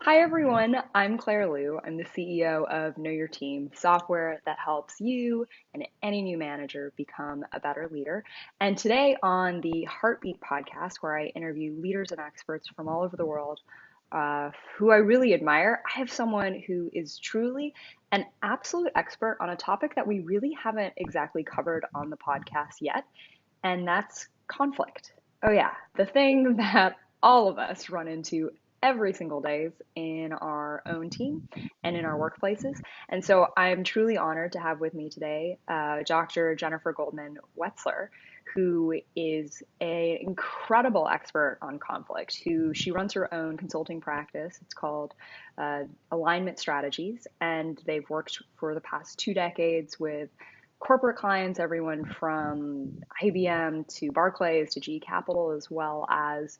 Hi, everyone. I'm Claire Liu. I'm the CEO of Know Your Team, software that helps you and any new manager become a better leader. And today on the Heartbeat podcast, where I interview leaders and experts from all over the world who I really admire, I have someone who is truly an absolute expert on a topic that we really haven't exactly covered on the podcast yet, and that's conflict. Oh, yeah, the thing that all of us run into every single day in our own team and in our workplaces. And so I'm truly honored to have with me today Dr. Jennifer Goldman-Wetzler, who is an incredible expert on conflict, who she runs her own consulting practice. It's called Alignment Strategies, and they've worked for the past 2 decades with corporate clients, everyone from IBM to Barclays to GE Capital, as well as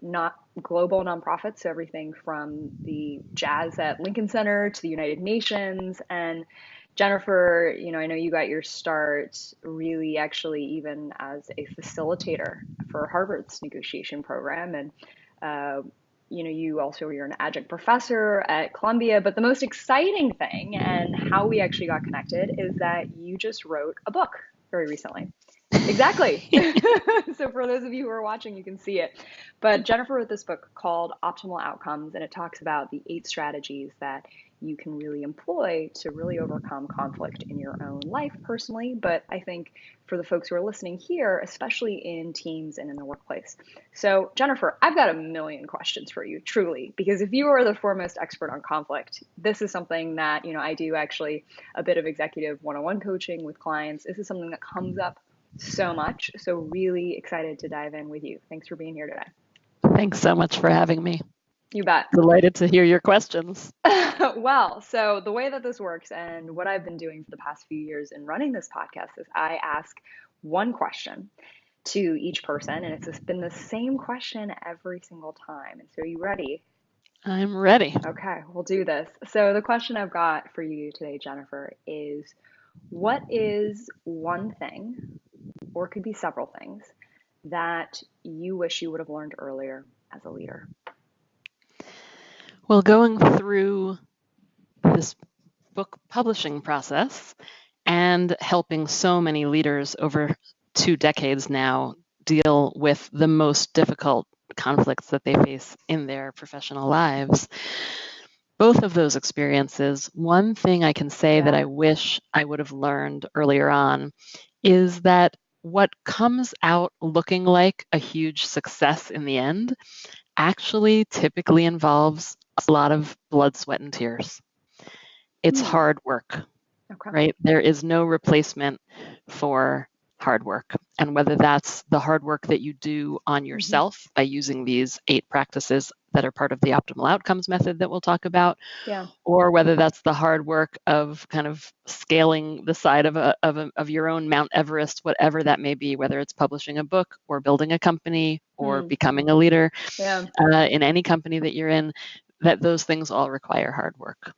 not global nonprofits, so everything from the Jazz at Lincoln Center to the United Nations. And Jennifer, I know you got your start really actually even as a facilitator for Harvard's negotiation program. And uh, you're an adjunct professor at Columbia, but the most exciting thing and how we actually got connected is that you just wrote a book very recently. Exactly. So for those of you who are watching, you can see it. But Jennifer wrote this book called Optimal Outcomes, and it talks about the 8 strategies that you can really employ to really overcome conflict in your own life personally. But I think for the folks who are listening here, especially in teams and in the workplace. So, Jennifer, I've got a million questions for you, truly, because if you are the foremost expert on conflict, this is something that, I do actually a bit of executive one-on-one coaching with clients. This is something that comes up so much. So, really excited to dive in with you. Thanks for being here today. Thanks so much for having me. You bet. Delighted to hear your questions. Well, so the way that this works and what I've been doing for the past few years in running this podcast is I ask one question to each person, and it's been the same question every single time. And so, are you ready? I'm ready. Okay, we'll do this. So, the question I've got for you today, Jennifer, is what is one thing, or it could be several things, that you wish you would have learned earlier as a leader? Well, going through this book publishing process and helping so many leaders over 2 decades now deal with the most difficult conflicts that they face in their professional lives, both of those experiences, one thing I can say that I wish I would have learned earlier on is that what comes out looking like a huge success in the end actually typically involves a lot of blood, sweat, and tears. It's hard work, right? There is no replacement for hard work. And whether that's the hard work that you do on yourself by using these 8 practices that are part of the optimal outcomes method that we'll talk about, or whether that's the hard work of kind of scaling the side of your own Mount Everest, whatever that may be, whether it's publishing a book or building a company or becoming a leader in any company that you're in, that those things all require hard work.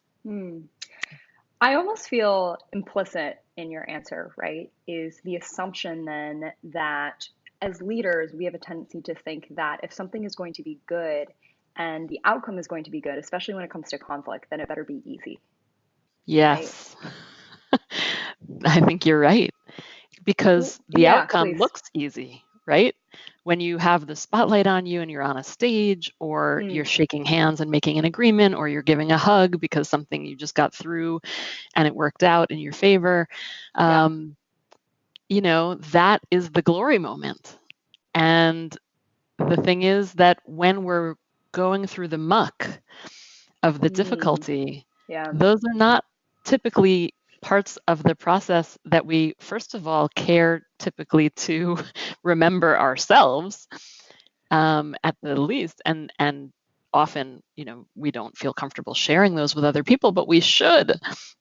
I almost feel implicit in your answer, right, is the assumption then that as leaders, we have a tendency to think that if something is going to be good and the outcome is going to be good, especially when it comes to conflict, then it better be easy. Yes. Right? I think you're right. Because the outcome looks easy, right? When you have the spotlight on you and you're on a stage, or you're shaking hands and making an agreement, or you're giving a hug because something you just got through and it worked out in your favor, that is the glory moment. And the thing is that when we're going through the muck of the difficulty, those are not typically parts of the process that we, first of all, care typically to remember ourselves, at the least, and often, we don't feel comfortable sharing those with other people, but we should,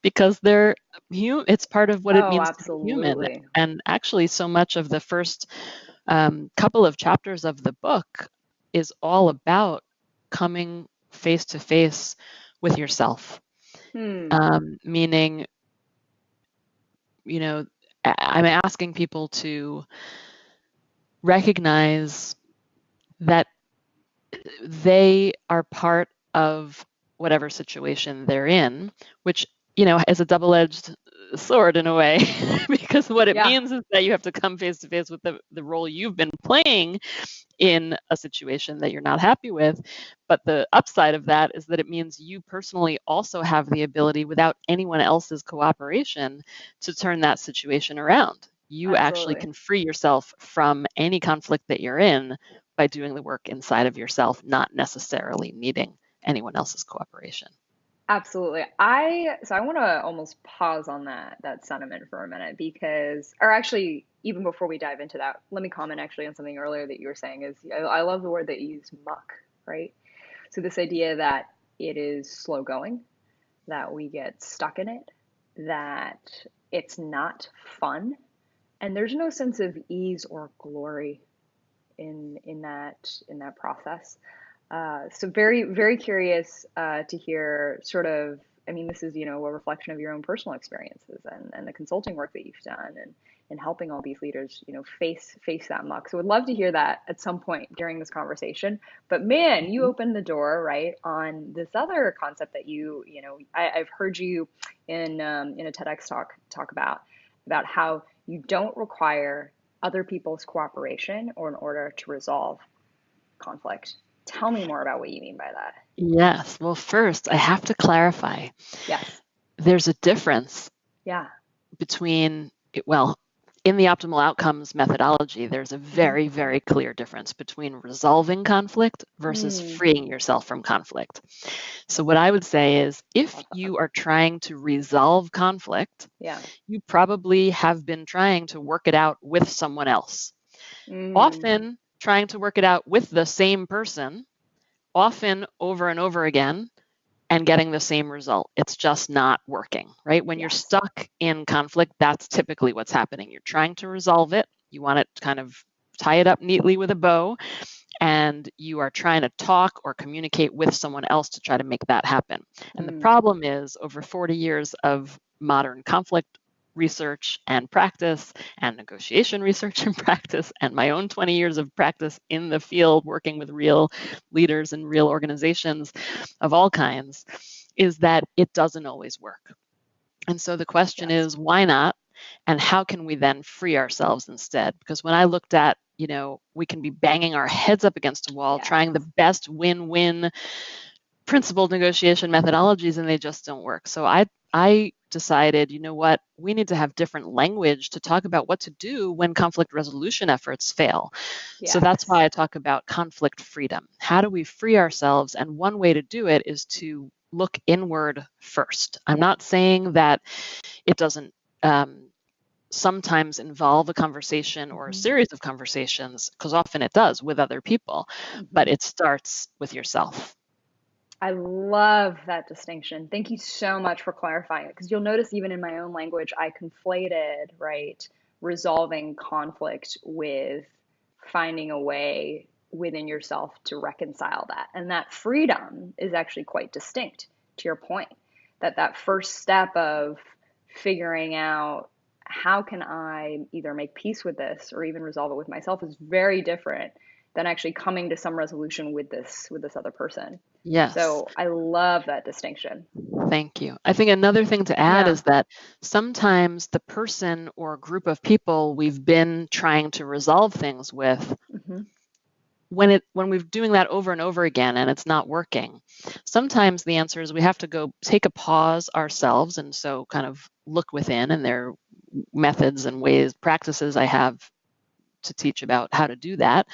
because it's part of what it means to be human. And actually, so much of the first couple of chapters of the book is all about coming face to face with yourself, meaning, I'm asking people to recognize that they are part of whatever situation they're in, which, is a double-edged sword in a way, because what it means is that you have to come face to face with the role you've been playing in a situation that you're not happy with. But the upside of that is that it means you personally also have the ability, without anyone else's cooperation, to turn that situation around. You actually can free yourself from any conflict that you're in by doing the work inside of yourself, not necessarily needing anyone else's cooperation. Absolutely. I want to almost pause on that sentiment for a minute because, or actually, even before we dive into that, let me comment actually on something earlier that you were saying is I love the word that you use, muck, right? So this idea that it is slow going, that we get stuck in it, that it's not fun, and there's no sense of ease or glory in that process. So very, very curious to hear sort of, I mean, this is, a reflection of your own personal experiences and the consulting work that you've done and helping all these leaders, face that muck. So would love to hear that at some point during this conversation. But man, you opened the door, right, on this other concept that I've heard you in a TEDx talk about how you don't require other people's cooperation or in order to resolve conflict. Tell me more about what you mean by that. Yes. Well, first, I have to clarify. Yes. There's a difference between, in the optimal outcomes methodology, there's a very, very clear difference between resolving conflict versus freeing yourself from conflict. So what I would say is, if you are trying to resolve conflict, you probably have been trying to work it out with someone else. Often trying to work it out with the same person, often over and over again, and getting the same result. It's just not working, right? When you're stuck in conflict, that's typically what's happening. You're trying to resolve it. You want to kind of tie it up neatly with a bow, and you are trying to talk or communicate with someone else to try to make that happen. And the problem is, over 40 years of modern conflict research and practice and negotiation research and practice and my own 20 years of practice in the field working with real leaders and real organizations of all kinds, is that it doesn't always work. And so the question is, why not? And how can we then free ourselves instead? Because when I looked at, we can be banging our heads up against a wall, trying the best win-win principled negotiation methodologies, and they just don't work. So I decided, we need to have different language to talk about what to do when conflict resolution efforts fail. So that's why I talk about conflict freedom. How do we free ourselves? And one way to do it is to look inward first. I'm not saying that it doesn't sometimes involve a conversation or a series of conversations, because often it does with other people, but it starts with yourself. I love that distinction. Thank you so much for clarifying it, because you'll notice even in my own language, I conflated, right, resolving conflict with finding a way within yourself to reconcile that. And that freedom is actually quite distinct, to your point, that first step of figuring out how can I either make peace with this or even resolve it with myself is very different than actually coming to some resolution with this other person. Yes. So I love that distinction. Thank you. I think another thing to add is that sometimes the person or group of people we've been trying to resolve things with, when we're doing that over and over again and it's not working, sometimes the answer is we have to go take a pause ourselves, and so kind of look within, and there are methods and ways, practices I have to teach about how to do that.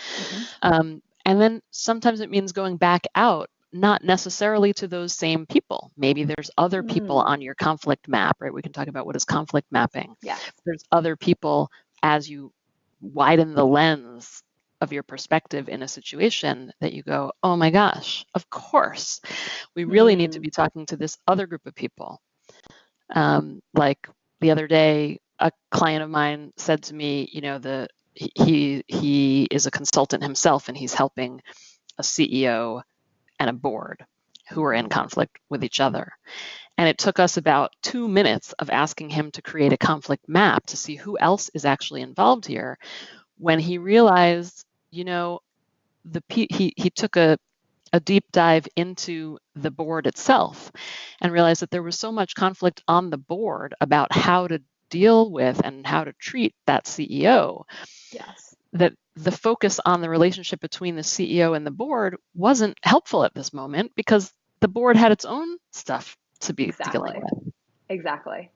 And then sometimes it means going back out, not necessarily to those same people. Maybe there's other people on your conflict map, right? We can talk about what is conflict mapping. There's other people as you widen the lens of your perspective in a situation that you go, oh my gosh, of course, we really need to be talking to this other group of people. Like the other day, a client of mine said to me, he is a consultant himself, and he's helping a CEO and a board who are in conflict with each other. And it took us about 2 minutes of asking him to create a conflict map to see who else is actually involved here, when he realized, he took a a deep dive into the board itself and realized that there was so much conflict on the board about how to deal with and how to treat that CEO Yes. that the focus on the relationship between the CEO and the board wasn't helpful at this moment because the board had its own stuff to be dealing Exactly. with. Exactly.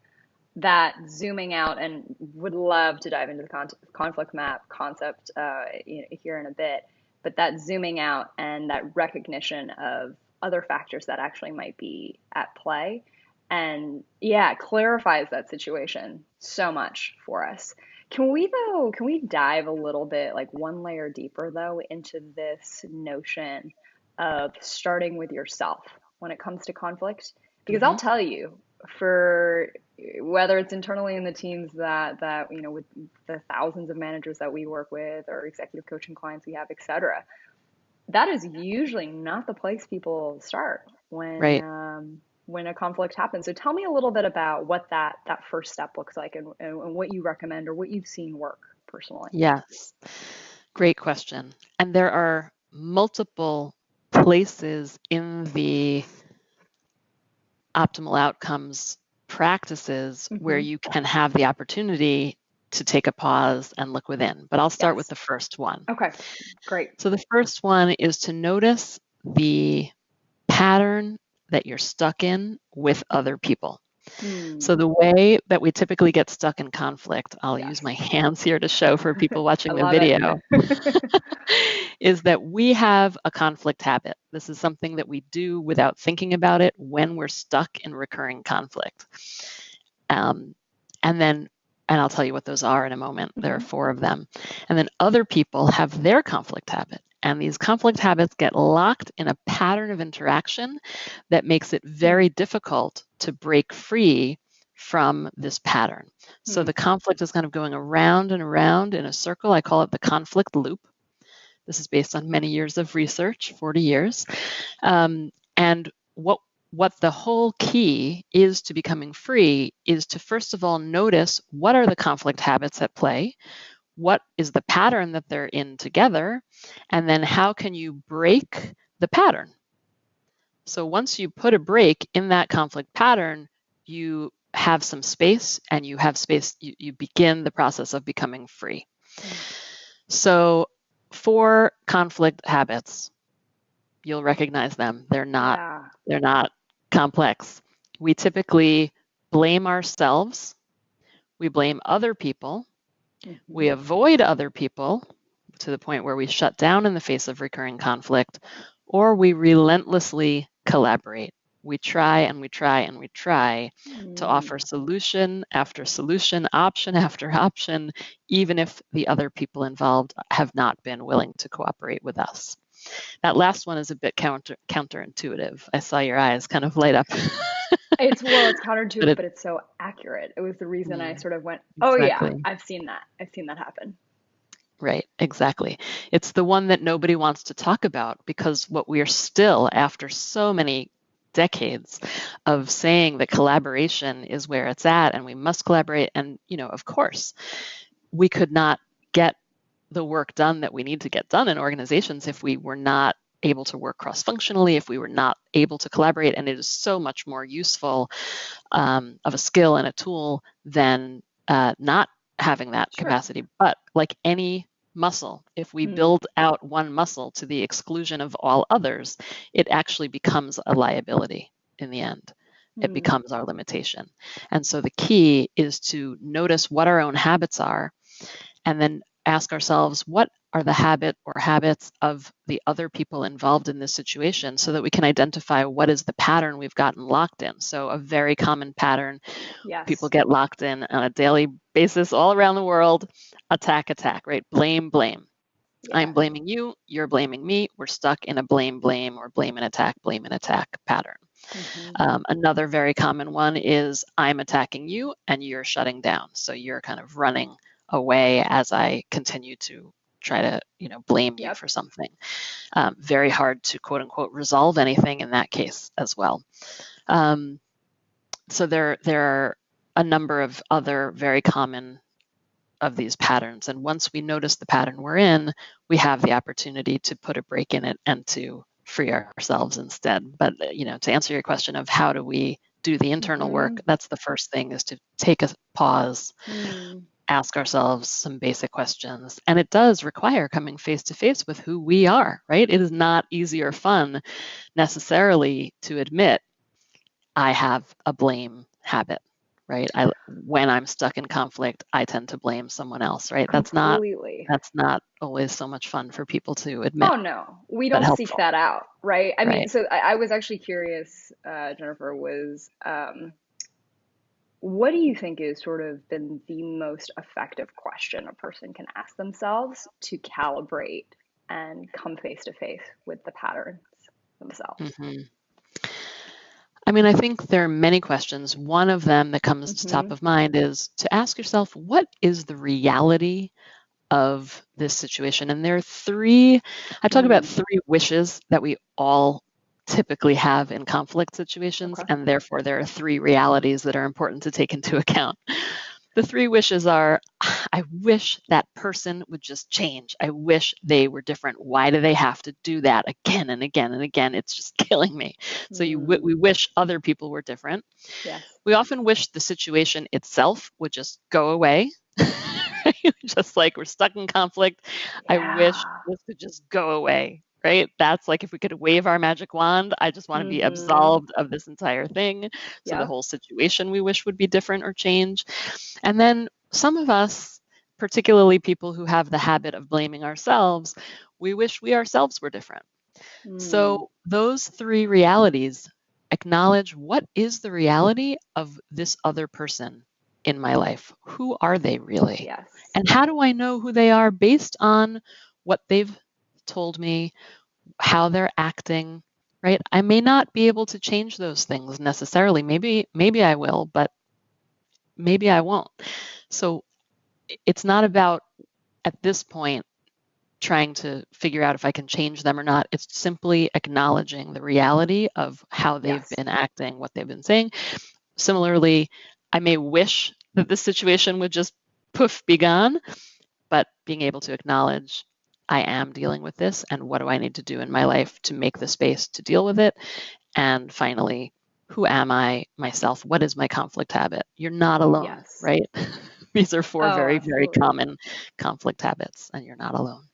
That zooming out, and would love to dive into the conflict map concept here in a bit, but that zooming out and that recognition of other factors that actually might be at play, and yeah, it clarifies that situation so much for us. Can we dive a little bit, like one layer deeper though, into this notion of starting with yourself when it comes to conflict? Because I'll Mm-hmm. tell you, for whether it's internally in the teams that with the thousands of managers that we work with or executive coaching clients we have, et cetera, that is usually not the place people start Right. when a conflict happens. So tell me a little bit about what that first step looks like, and what you recommend or what you've seen work personally. Yes. Great question. And there are multiple places in the optimal outcomes practices where Hmm. you can have the opportunity to take a pause and look within. But I'll start with Yes. the first one. Okay. Great. So the first one is to notice the pattern that you're stuck in with other people. Hmm. So the way that we typically get stuck in conflict, I'll use Yes. my hands here to show for people I watching the love it. video, is that we have a conflict habit. This is something that we do without thinking about it when we're stuck in recurring conflict. Um, and then, and I'll tell you what those are in a moment. There are Hmm. 4 of them. And then other people have their conflict habit. And these conflict habits get locked in a pattern of interaction that makes it very difficult to break free from this pattern. So Hmm. the conflict is kind of going around and around in a circle. I call it the conflict loop. This is based on many years of research, 40 years. And what the whole key is to becoming free is to first of all notice what are the conflict habits at play, what is the pattern that they're in together, and then how can you break the pattern. So once you put a break in that conflict pattern, you have some space, and you have space, you begin the process of becoming free. Hmm. So 4 conflict habits, you'll recognize them. Yeah. They're not complex. We typically blame ourselves, we blame other people, Hmm. we avoid other people to the point where we shut down in the face of recurring conflict, or we relentlessly collaborate. We try and we try and we try to Mm. offer solution after solution, option after option, even if the other people involved have not been willing to cooperate with us. That last one is a bit counterintuitive. I saw your eyes kind of light up. It's But counterintuitive, but it's so accurate. It was the reason I mm, sort of went, "Oh yeah, exactly. I've seen that. I've seen that happen." Right, exactly. It's the one that nobody wants to talk about because what we're still, after so many decades of saying that collaboration is where it's at and we must collaborate, and of course, we could not get the work done that we need to get done in organizations if we were not able to work cross-functionally, if we were not able to collaborate. And it is so much more useful of a skill and a tool than not having that Sure. capacity. But like any muscle, if we Mm. build out one muscle to the exclusion of all others, it actually becomes a liability in the end. It Mm. becomes our limitation. And so the key is to notice what our own habits are and then ask ourselves, what are the habits of the other people involved in this situation, so that we can identify what is the pattern we've gotten locked in. So a very common pattern people Yes. get locked in on a daily basis all around the world: attack, attack, right? Blame, blame. I'm Yeah. blaming you, you're blaming me. We're stuck in a blame, blame, or blame and attack pattern. Hmm. Another very common one is I'm attacking you and you're shutting down. So you're kind of running away as I continue to try to, blame you Yep. for something. Very hard to quote unquote resolve anything in that case as well. So there are a number of other very common of these patterns. And once we notice the pattern we're in, we have the opportunity to put a break in it and to free ourselves instead. But, to answer your question of how do we do the internal work, that's the first thing, is to take a pause, ask ourselves some basic questions. And it does require coming face to face with who we are, right? It is not easy or fun necessarily to admit I have a blame habit, right? When I'm stuck in conflict, I tend to blame someone else, right? Completely. That's not always so much fun for people to admit, Oh no, we but don't seek helpful, that out, right? I mean, right? so I was actually curious, Jennifer, was what do you think is sort of been the most effective question a person can ask themselves to calibrate and come face to face with the patterns themselves? Mm-hmm. I mean, I think there are many questions. One of them that comes to top Mm-hmm. of mind is to ask yourself, what is the reality of this situation? And there are I talk about Mm. three wishes that we all typically have in conflict situations, Okay. and therefore there are three realities that are important to take into account. The three wishes are, I wish that person would just change. I wish they were different. Why do they have to do that again and again and again? It's just killing me. So Mm. we wish other people were different. Yes. We often wish the situation itself would just go away. Just like we're stuck in conflict. I wish Yeah. this could just go away, right? That's like if we could wave our magic wand, I just want to be Mm-hmm. absolved of this entire thing. So the Yep. whole situation we wish would be different or change. And then some of us, particularly people who have the habit of blaming ourselves, we wish we ourselves were different. Mm. So those three realities acknowledge, what is the reality of this other person in my life? Who are they really? Yes. And how do I know who they are based on what they've told me, how they're acting, right? I may not be able to change those things necessarily. Maybe I will, but maybe I won't. So it's not about, at this point, trying to figure out if I can change them or not. It's simply acknowledging the reality of how they've Yes. been acting, what they've been saying. Similarly, I may wish that this situation would just poof, be gone, but being able to acknowledge I am dealing with this, and what do I need to do in my life to make the space to deal with it? And finally, who am I myself? What is my conflict habit? You're not alone, Yes. right? These are four Oh, very, very absolutely. common conflict habits, and you're not alone.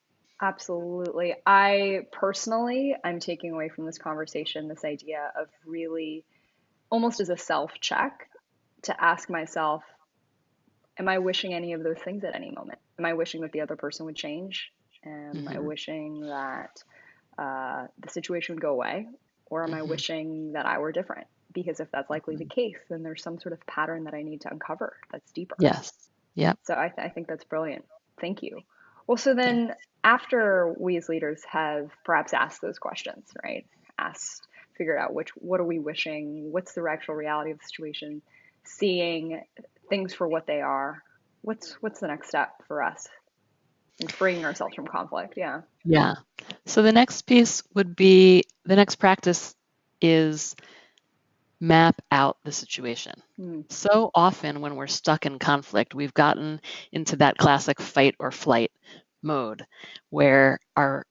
Absolutely. I personally, I'm taking away from this conversation this idea of really almost as a self check to ask myself, am I wishing any of those things at any moment? Am I wishing that the other person would change? Am I Mm-hmm. wishing that the situation would go away? Or am I Mm-hmm. wishing that I were different? Because if that's likely the Mm-hmm. case, then there's some sort of pattern that I need to uncover that's deeper. Yes. Yep. So I think that's brilliant. Thank you. Well, so Yeah. then after we as leaders have perhaps asked those questions, right? Asked, figured out what are we wishing? What's the actual reality of the situation? Seeing things for what they are. What's the next step for us in freeing ourselves from conflict? Yeah. Yeah. So the next piece would be, the next practice is map out the situation. Mm, So often when we're stuck in conflict, we've gotten into that classic fight or flight mode where our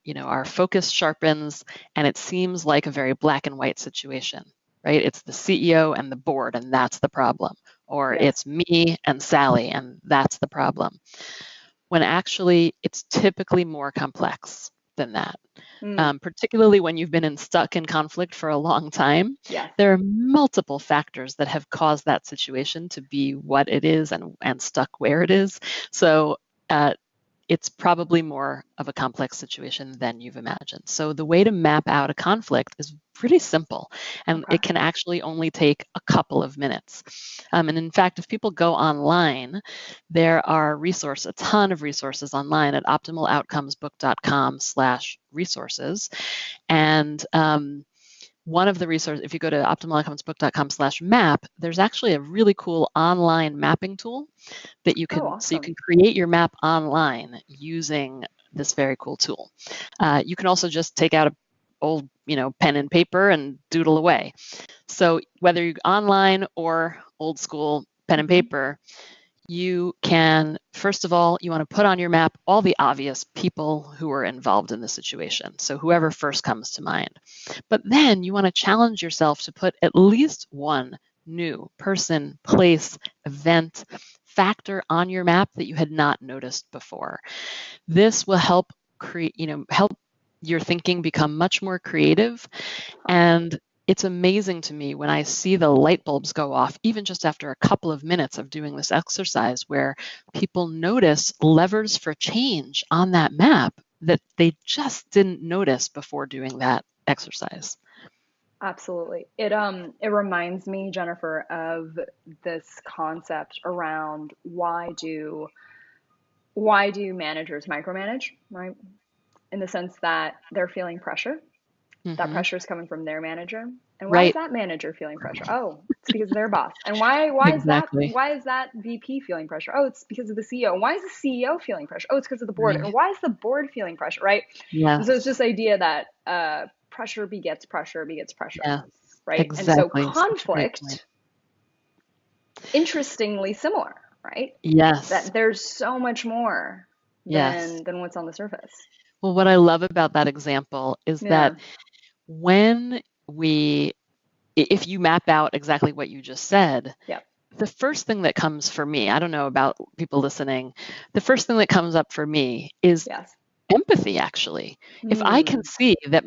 focus sharpens and it seems like a very black and white situation, right? It's the CEO and the board and that's the problem. Or yes. it's me and Sally and that's the problem. When actually it's typically more complex than that. Mm, Particularly when you've been stuck in conflict for a long time, yes. there are multiple factors that have caused that situation to be what it is and stuck where it is. So uh, it's probably more of a complex situation than you've imagined. So the way to map out a conflict is pretty simple, and Okay. it can actually only take a couple of minutes. And in fact, if people go online, there are a ton of resources online at optimaloutcomesbook.com/resources. And one of the resources, if you go to optimaloutcomesbook.com/map, there's actually a really cool online mapping tool that Oh, you can awesome. create your map online using this very cool tool. You can also just take out a old pen and paper and doodle away. So whether you're online or old school pen and Hmm. paper, you can, first of all, you want to put on your map all the obvious people who are involved in the situation. So whoever first comes to mind. But then you want to challenge yourself to put at least one new person, place, event, factor on your map that you had not noticed before. This will help help your thinking become much more creative. And it's amazing to me when I see the light bulbs go off, even just after a couple of minutes of doing this exercise, where people notice levers for change on that map that they just didn't notice before doing that exercise. Absolutely. It reminds me, Jennifer, of this concept around why do managers micromanage, right? In the sense that they're feeling pressure. That Mm-hmm. pressure is coming from their manager. And why is Right. that manager feeling pressure? Oh, it's because of their boss. And why is that Exactly. why is that VP feeling pressure? Oh, it's because of the CEO. And why is the CEO feeling pressure? Oh, it's because of the board. And Right. why is the board feeling pressure, right? And so it's Yes. this idea that pressure begets pressure, Yeah. right? And so Exactly. Such a great point. conflict, interestingly similar, right? Yes. That there's so much more Yes. than what's on the surface. Well, what I love about that example is Yeah. that when if you map out exactly what you just said, Yep. the first thing that comes for me, I don't know about people listening, the first thing that comes up for me is Yes. empathy, actually. If I can Hmm. see that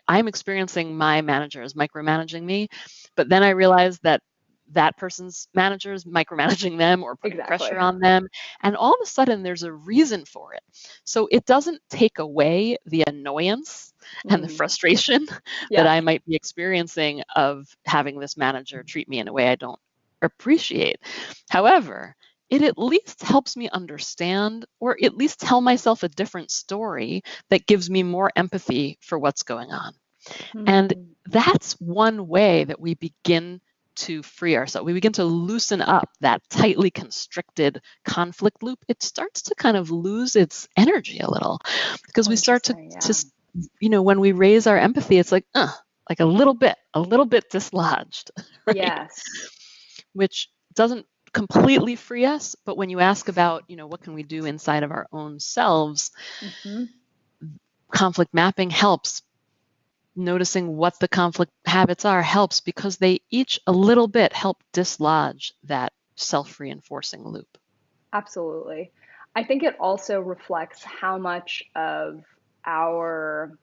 I'm experiencing my manager as micromanaging me, but then I realize that that person's manager is micromanaging them or putting pressure Exactly. on them. And all of a sudden, there's a reason for it. So it doesn't take away the annoyance and the Hmm. frustration that Yes. I might be experiencing of having this manager treat me in a way I don't appreciate. However, it at least helps me understand or at least tell myself a different story that gives me more empathy for what's going on. And Hmm. that's one way that we begin to free ourselves. We begin to loosen up that tightly constricted conflict loop. It starts to kind of lose its energy a little because Oh, we start to, interesting. to Yeah. when we raise our empathy, it's like a little bit dislodged, right? Yes. Which doesn't completely free us, but when you ask about, what can we do inside of our own selves, Hmm. conflict mapping helps. Noticing what the conflict habits are helps because they each a little bit help dislodge that self-reinforcing loop. Absolutely. I think it also reflects how much of our,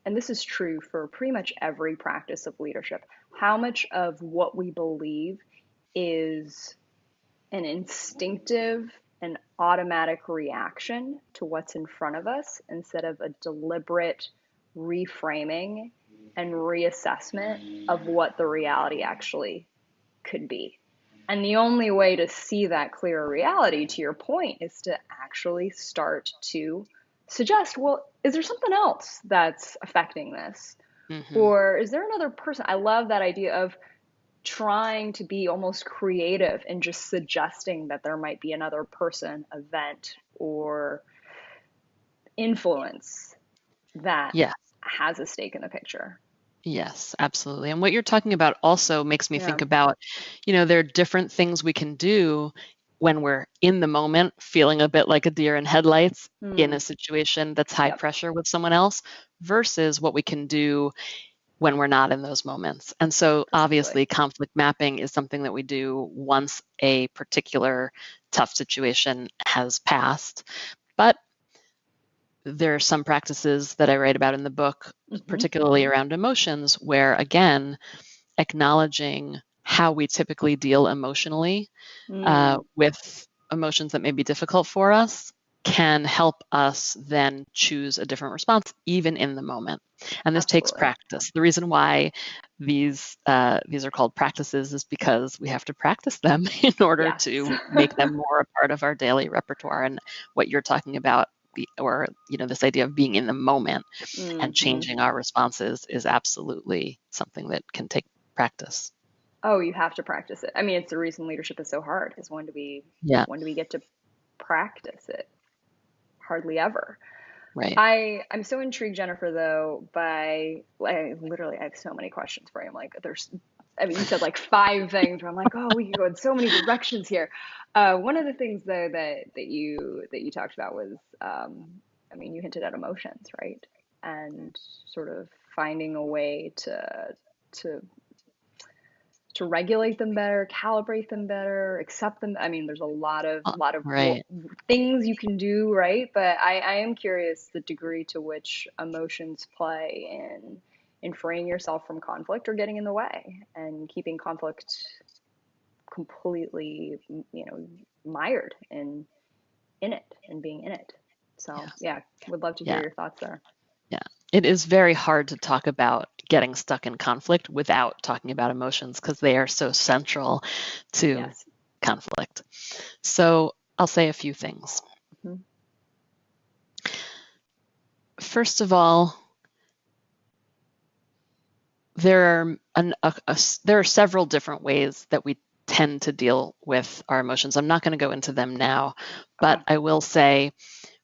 and this is true for pretty much every practice of leadership, how much of what we believe is an instinctive and automatic reaction to what's in front of us instead of a deliberate reframing and reassessment of what the reality actually could be. And the only way to see that clearer reality, to your point, is to actually start to suggest, well, is there something else that's affecting this? Mm-hmm. Or is there another person? I love that idea of trying to be almost creative and just suggesting that there might be another person, event, or influence that Yeah. has a stake in the picture. Yes, absolutely. And what you're talking about also makes me Yeah. think about, there are different things we can do when we're in the moment, feeling a bit like a deer in headlights in Hmm. a situation that's high Yep. pressure with someone else versus what we can do when we're not in those moments. And so Precisely. obviously conflict mapping is something that we do once a particular tough situation has passed. But there are some practices that I write about in the book, Hmm. particularly around emotions, where again, acknowledging how we typically deal emotionally Mm, with emotions that may be difficult for us can help us then choose a different response, even in the moment. And this takes absolutely. practice. The reason why these are called practices is because we have to practice them in order Yes. to make them more a part of our daily repertoire. And what you're talking about, this idea of being in the moment and Hmm. changing our responses is absolutely something that can take practice. Oh, you have to practice it. I mean, it's the reason leadership is so hard, because Yeah, when do we get to practice it? Hardly ever. right. I'm so intrigued, Jennifer, though, by, like, literally I have so many questions for you. I'm like, there's I mean, you said like five things where I'm like, oh, we could go in so many directions here. One of the things though that you talked about was, I mean, you hinted at emotions, right? And sort of finding a way to to regulate them better, calibrate them better, accept them. I mean, there's a lot of Right. things you can do, right? But I am curious the degree to which emotions play in freeing yourself from conflict or getting in the way and keeping conflict completely, mired in it and being in it. So Yeah. yeah, would love to hear Yeah. your thoughts there. Yeah. It is very hard to talk about getting stuck in conflict without talking about emotions because they are so central to Yes. conflict. So I'll say a few things. Hmm. First of all, there are several different ways that we tend to deal with our emotions. I'm not going to go into them now, Okay. but I will say,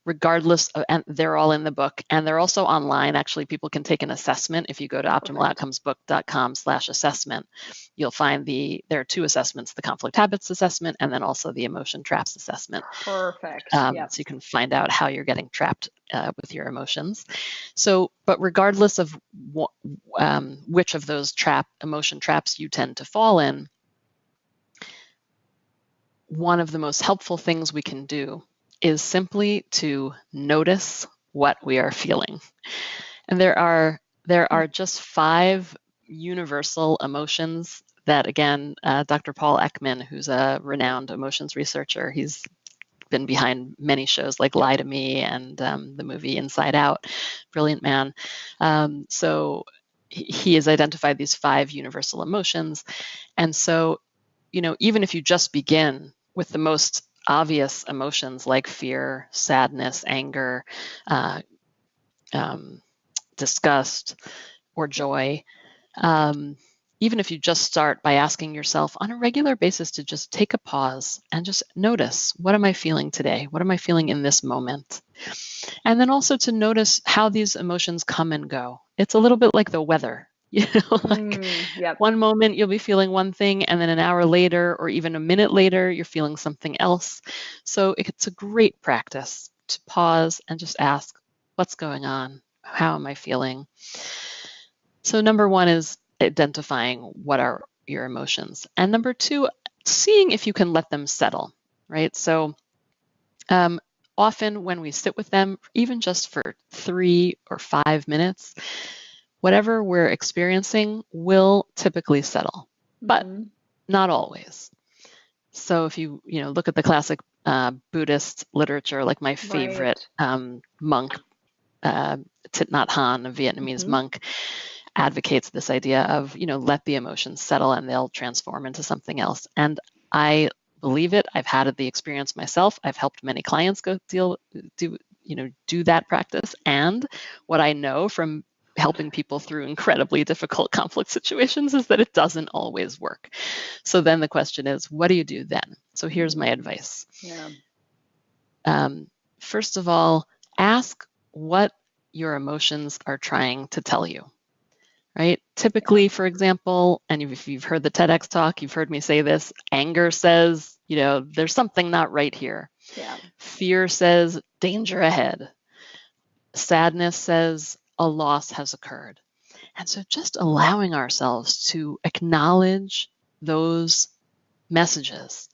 regardless of, and they're all in the book and they're also online. Actually, people can take an assessment. If you go to Oh, perfect. optimaloutcomesbook.com/assessment, you'll find there are two assessments, the conflict habits assessment and then also the emotion traps assessment. Perfect. So Yep. you can find out how you're getting trapped with your emotions. So, but regardless of which of those emotion traps you tend to fall in, one of the most helpful things we can do is simply to notice what we are feeling. And there are just 5 universal emotions that, again, Dr. Paul Ekman, who's a renowned emotions researcher, he's been behind many shows like Yep. Lie to Me and the movie Inside Out, brilliant man. So he has identified these 5 universal emotions. And so, even if you just begin with the most obvious emotions like fear, sadness, anger, uh, um, disgust, or Yep. joy, even if you just start by asking yourself on a regular basis to just take a pause and just notice, what am I feeling today? What am I feeling in this moment? And then also to notice how these emotions come and go. It's a little bit like the weather. Like Yep. one moment you'll be feeling one thing, and then an hour later or even a minute later, you're feeling something else. So it's a great practice to pause and just ask, what's going on? How am I feeling? So number one is identifying what are your emotions. And number two, seeing if you can let them settle, right? So um, often when we sit with them, even just for 3 or 5 minutes, whatever we're experiencing will typically settle, but Hmm. not always. So if you look at the classic Buddhist literature, like my favorite Right. monk, Thich Nhat Hanh, a Vietnamese Hmm. monk, advocates this idea of, let the emotions settle and they'll transform into something else. And I believe it. I've had the experience myself. I've helped many clients do that practice. And what I know from helping people through incredibly difficult conflict situations is that it doesn't always work. So then the question is, what do you do then? So here's my advice. Yeah. Um, First of all, ask what your emotions are trying to tell you. Right? Yeah. Typically, for example, and if you've heard the TEDx talk, you've heard me say this, anger says, there's something not right here. Yeah. Fear says, danger ahead. Sadness says, a loss has occurred. And so just allowing ourselves to acknowledge those messages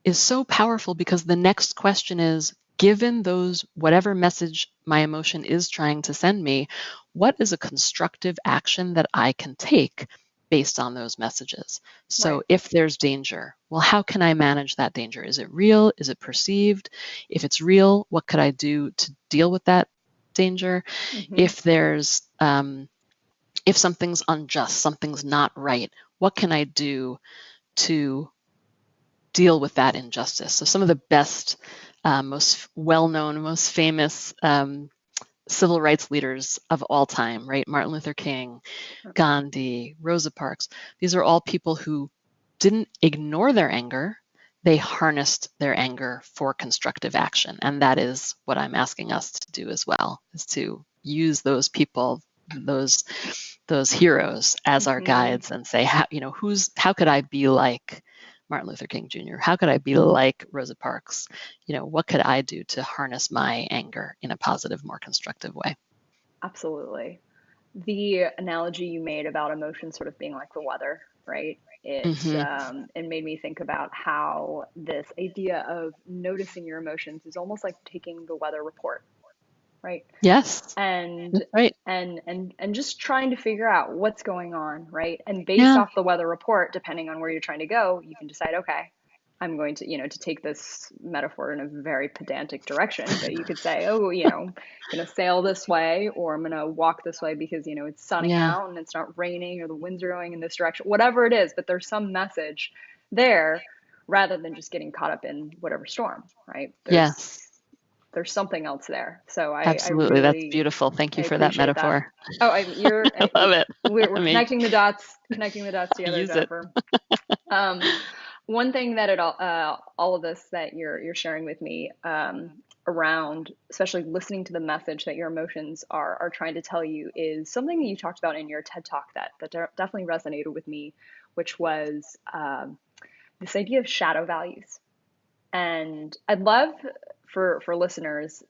is so powerful because the next question is, given those, whatever message my emotion is trying to send me, what is a constructive action that I can take based on those messages? So Right. if there's danger, well, how can I manage that danger? Is it real? Is it perceived? If it's real, what could I do to deal with that danger? Hmm. If something's unjust, something's not right, what can I do to deal with that injustice? So some of the best, most well-known, most famous civil rights leaders of all time, right? Martin Luther King, Gandhi, Rosa Parks. These are all people who didn't ignore their anger. They harnessed their anger for constructive action. And that is what I'm asking us to do as well, is to use those people those heroes as our guides and say, how could I be like Martin Luther King Jr.? How could I be like Rosa Parks? What could I do to harness my anger in a positive, more constructive way? Absolutely. The analogy you made about emotions sort of being like the weather, right? It made me think about how this idea of noticing your emotions is almost like taking the weather report, right? Yes, And that's right. and just trying to figure out what's going on, right? And based Yeah, off the weather report, depending on where you're trying to go, you can decide, okay, I'm going to, to take this metaphor in a very pedantic direction, but you could say, oh, I'm going to sail this way, or I'm going to walk this way because, it's sunny yeah, out and it's not raining, or the winds are going in this direction, whatever it is, but there's some message there rather than just getting caught up in whatever storm, right? yes, There's something else there. So I absolutely. That's really, beautiful. Thank I you for that appreciate that. metaphor. Oh, I love it. we're I mean, connecting the dots together, use it. Jennifer. Um, One thing that all of this that you're sharing with me, around, especially listening to the message that your emotions are trying to tell you, is something that you talked about in your TED Talk that definitely resonated with me, which was, this idea of shadow values. And I'd love for listeners,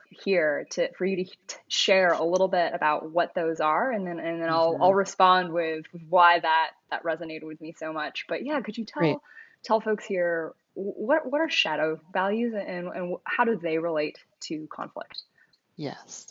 here for you to share a little bit about what those are, and then I'll Hmm. respond with why that resonated with me so much. But yeah, could you Great. tell folks here what are shadow values, and how do they relate to conflict? Yes.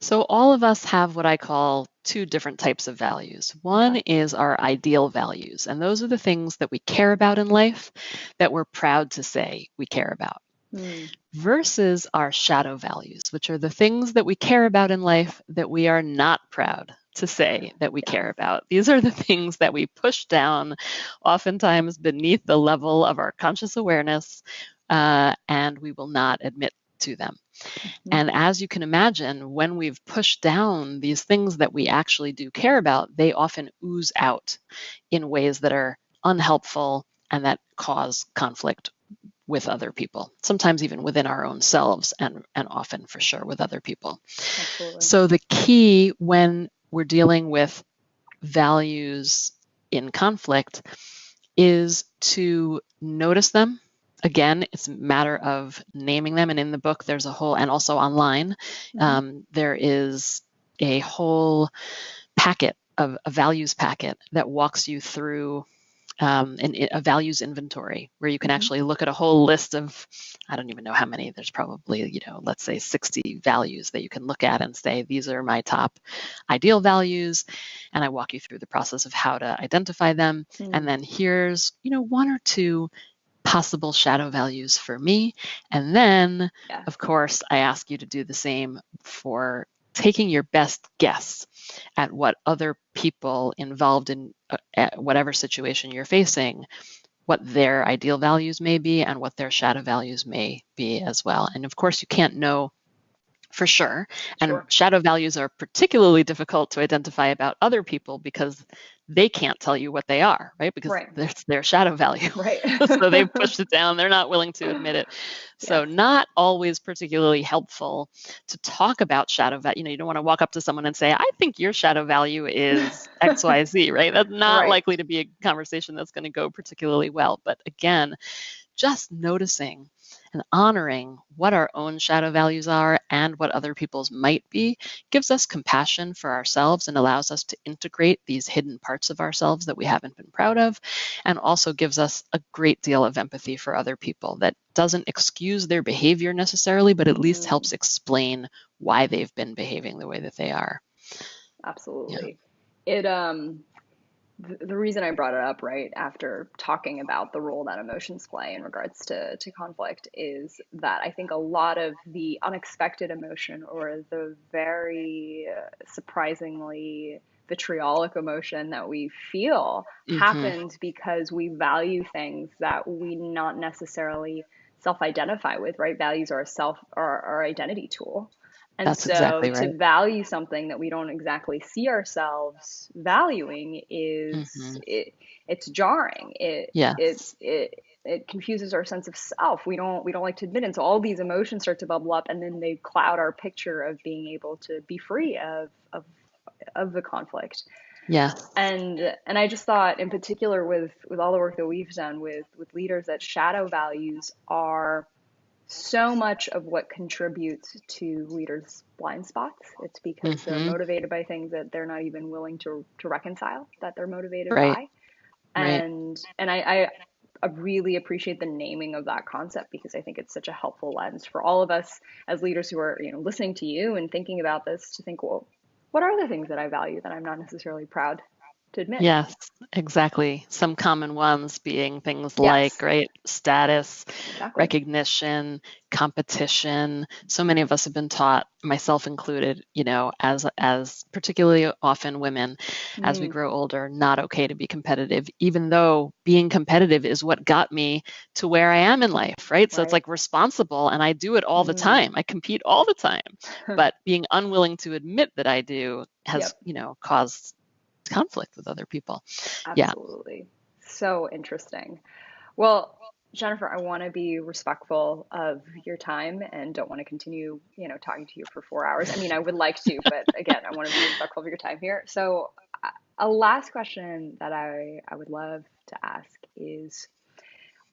So all of us have what I call two different types of values. One Okay. is our ideal values, and those are the things that we care about in life that we're proud to say we care about, Hmm. versus our shadow values, which are the things that we care about in life that we are not proud to say that we Yeah. care about. These are the things that we push down, oftentimes beneath the level of our conscious awareness, and we will not admit to them. Hmm. And as you can imagine, when we've pushed down these things that we actually do care about, they often ooze out in ways that are unhelpful and that cause conflict with other people, sometimes even within our own selves, and often for sure with other people. Absolutely. So the key when we're dealing with values in conflict is to notice them. Again, it's a matter of naming them. And in the book, there's a whole, and also online, Hmm. there is a whole packet of a values packet that walks you through a values inventory where you can Hmm. actually look at a whole list of, I don't even know how many, there's probably, let's say 60 values that you can look at and say, these are my top ideal values. And I walk you through the process of how to identify them. And Hmm. then here's, one or two possible shadow values for me. And then, Yeah. of course, I ask you to do the same for taking your best guess at what other people involved in whatever situation you're facing, what their ideal values may be and what their shadow values may be as well. And of course, you can't know for sure. And Sure. shadow values are particularly difficult to identify about other people because they can't tell you what they are, right? Because Right. it's their shadow value. Right. So they've pushed it down. They're not willing to admit it. So Yes. not always particularly helpful to talk about shadow value. You don't want to walk up to someone and say, I think your shadow value is XYZ, right? That's not Right. likely to be a conversation that's going to go particularly well. But again, just noticing and honoring what our own shadow values are and what other people's might be gives us compassion for ourselves and allows us to integrate these hidden parts of ourselves that we haven't been proud of, and also gives us a great deal of empathy for other people that doesn't excuse their behavior necessarily, but at least Mm. helps explain why they've been behaving the way that they are. Yeah. Absolutely. It the reason I brought it up right after talking about the role that emotions play in regards to conflict is that I think a lot of the unexpected emotion, or the very surprisingly vitriolic emotion that we feel, Hmm. happens because we value things that we not necessarily self-identify with, right? Values are a self are our identity tool. And That's so exactly right. to value something that we don't exactly see ourselves valuing Hmm. it's jarring. Yes. it confuses our sense of self. We don't like to admit it. And so all these emotions start to bubble up, and then they cloud our picture of being able to be free of the conflict. Yes. And I just thought, in particular, with all the work that we've done with leaders, that shadow values are so much of what contributes to leaders' blind spots. It's because they're Mm-hmm. motivated by things that they're not even willing to reconcile that they're motivated Right. by. Right. And I really appreciate the naming of that concept, because I think it's such a helpful lens for all of us as leaders who are, listening to you and thinking about this, to think, well, what are the things that I value that I'm not necessarily proud to admit? Yes, exactly. Some common ones being things like, Yes, right, status, exactly. recognition, competition. So many of us have been taught, myself included, as particularly often women, as we Mm, grow older, not okay to be competitive, even though being competitive is what got me to where I am in life, right? So it's right. like responsible, and I do it all the Mm. time. I compete all the time, but being unwilling to admit that I do has, Yep, caused conflict with other people. Yeah. absolutely. So interesting. Well, Jennifer, I want to be respectful of your time and don't want to continue, talking to you for 4 hours. I mean, I would like to, but again, I want to be respectful of your time here. So, a last question that I would love to ask is,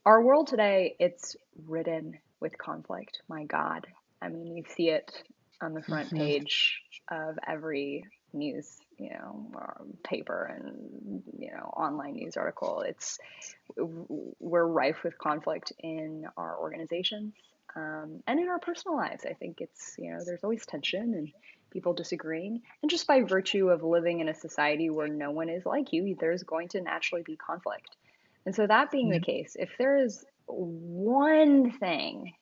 our world today, it's ridden with conflict. My God. I mean, you see it on the front Hmm. page of every news, paper and, online news article. We're rife with conflict in our organizations, and in our personal lives. I think there's always tension and people disagreeing. And just by virtue of living in a society where no one is like you, there's going to naturally be conflict. And so, that being the Yeah. case, if there is one thing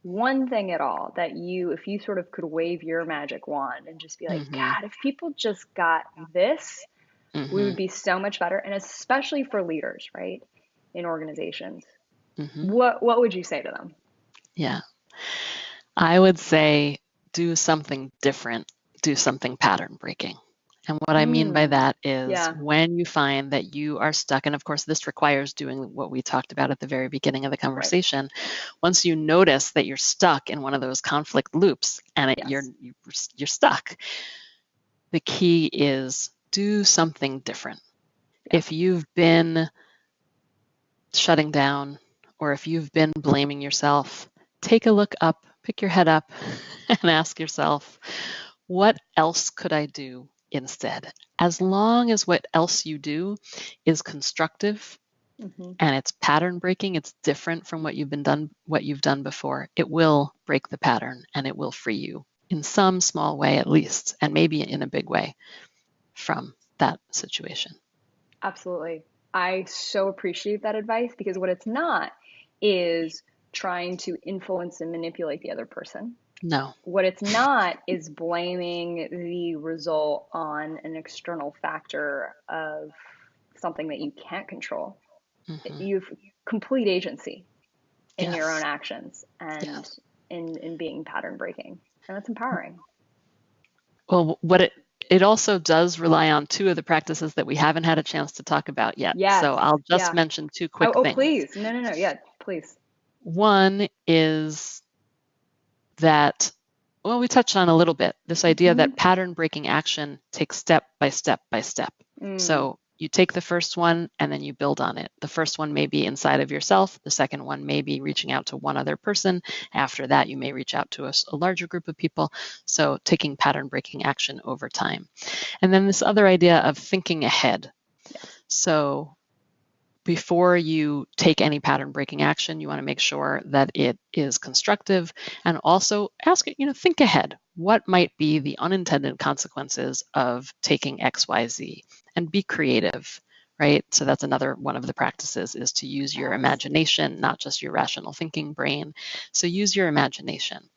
at all that if you sort of could wave your magic wand and just be like, Hmm. God, if people just got this, we Hmm. would be so much better. And especially for leaders, right, in organizations, Hmm. what would you say to them? Yeah. I would say do something different, do something pattern breaking. And what I mean by Mm, that is yeah, when you find that you are stuck, and of course, this requires doing what we talked about at the very beginning of the right. conversation. Once you notice that you're stuck in one of those conflict loops and Yes. you're stuck, the key is do something different. Yeah. If you've been shutting down, or if you've been blaming yourself, take a look up, pick your head up, and ask yourself, what else could I do instead? As long as what else you do is constructive Hmm. and it's pattern breaking, it's different from what you've done before, it will break the pattern and it will free you in some small way at least, and maybe in a big way from that situation. Absolutely. I so appreciate that advice, because what it's not is trying to influence and manipulate the other person. No. What it's not is blaming the result on an external factor of something that you can't control. Hmm. You've complete agency in your own Yes. actions and Yes. in being pattern breaking. And that's empowering. Well, it also does rely on two of the practices that we haven't had a chance to talk about yet. Yes. So I'll just Yeah. mention two Oh, quick oh, things. please. No, no, no. Yeah, please. One is that, well, we touched on a little bit this idea Hmm. that pattern breaking action takes step by step by step. Mm, So you take the first one and then you build on it. The first one may be inside of yourself. The second one may be reaching out to one other person. After that, you may reach out to a larger group of people. So taking pattern breaking action over time. And then this other idea of thinking ahead. yes. So before you take any pattern breaking action, you want to make sure that it is constructive, and also ask it, think ahead. What might be the unintended consequences of taking XYZ? And be creative, right? So that's another one of the practices, is to use your Yes. imagination, not just your rational thinking brain. So use your imagination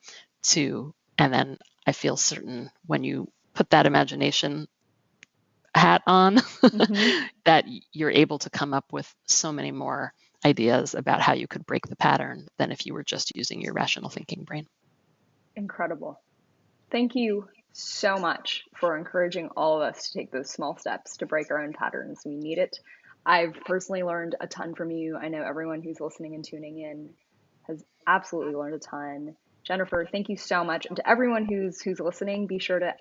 and then I feel certain when you put that imagination hat on Hmm. that you're able to come up with so many more ideas about how you could break the pattern than if you were just using your rational thinking brain. Incredible. Thank you so much for encouraging all of us to take those small steps to break our own patterns. We need it. I've personally learned a ton from you. I know everyone who's listening and tuning in has absolutely learned a ton. Jennifer, thank you so much. And to everyone who's listening, be sure to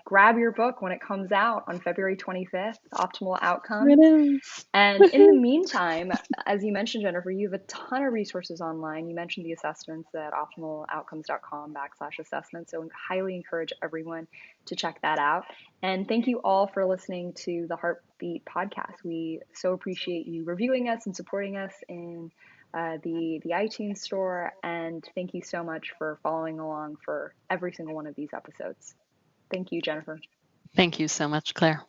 grab your book when it comes out on February 25th, Optimal It Outcomes. is. And in the meantime, as you mentioned, Jennifer, you have a ton of resources online. You mentioned the assessments at optimaloutcomes.com/assessment. So I highly encourage everyone to check that out. And thank you all for listening to the Heartbeat podcast. We so appreciate you reviewing us and supporting us in the iTunes store. And thank you so much for following along for every single one of these episodes. Thank you, Jennifer. Thank you so much, Claire.